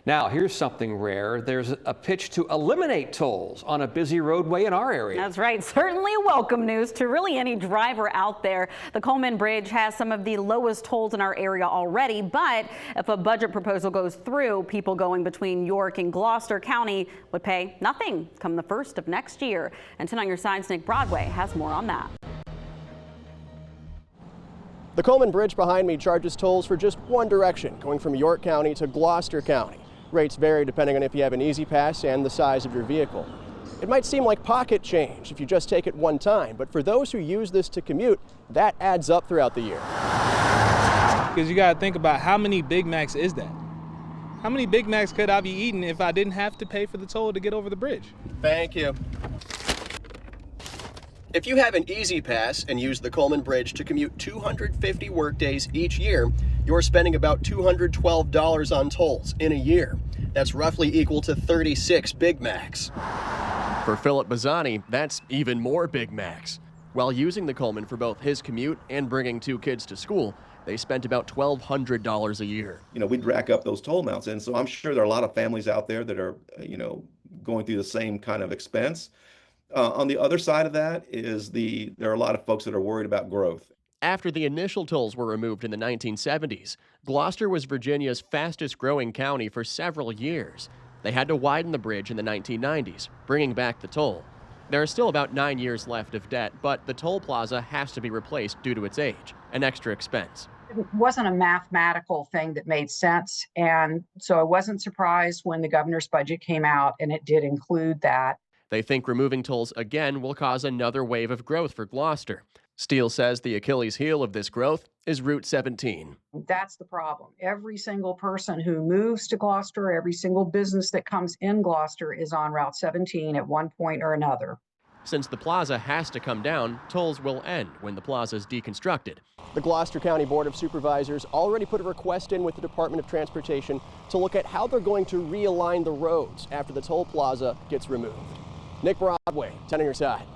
Now, here's something rare. There's a pitch to eliminate tolls on a busy roadway in our area. That's right. Certainly welcome news to really any driver out there. The Coleman Bridge has some of the lowest tolls in our area already, but if a budget proposal goes through, people going between York and Gloucester County would pay nothing come the 1st of next year. And 10 on your side's Nick Broadway has more on that. The Coleman Bridge behind me charges tolls for just one direction, going from York County to Gloucester County. Rates vary depending on if you have an easy pass and the size of your vehicle. It might seem like pocket change if you just take it one time, but for those who use this to commute, that adds up throughout the year. Because you got to think about how many Big Macs is that? How many Big Macs could I be eating if I didn't have to pay for the toll to get over the bridge? Thank you. If you have an easy pass and use the Coleman Bridge to commute 250 workdays each year, you're spending about $212 on tolls in a year. That's roughly equal to 36 Big Macs. For Philip Bazzani, that's even more Big Macs. While using the Coleman for both his commute and bringing 2 kids to school, they spent about $1,200 a year. You know, we'd rack up those toll amounts, and so I'm sure there are a lot of families out there that are, going through the same kind of expense. On the other side of that is there are a lot of folks that are worried about growth. After the initial tolls were removed in the 1970s, Gloucester was Virginia's fastest growing county for several years. They had to widen the bridge in the 1990s, bringing back the toll. There are still about 9 years left of debt, but the toll plaza has to be replaced due to its age, an extra expense. It wasn't a mathematical thing that made sense, and so I wasn't surprised when the governor's budget came out and it did include that. They think removing tolls again will cause another wave of growth for Gloucester. Steele says the Achilles heel of this growth is Route 17. That's the problem. Every single person who moves to Gloucester, every single business that comes in Gloucester is on Route 17 at one point or another. Since the plaza has to come down, tolls will end when the plaza is deconstructed. The Gloucester County Board of Supervisors already put a request in with the Department of Transportation to look at how they're going to realign the roads after the toll plaza gets removed. Nick Broadway, 10 on your side.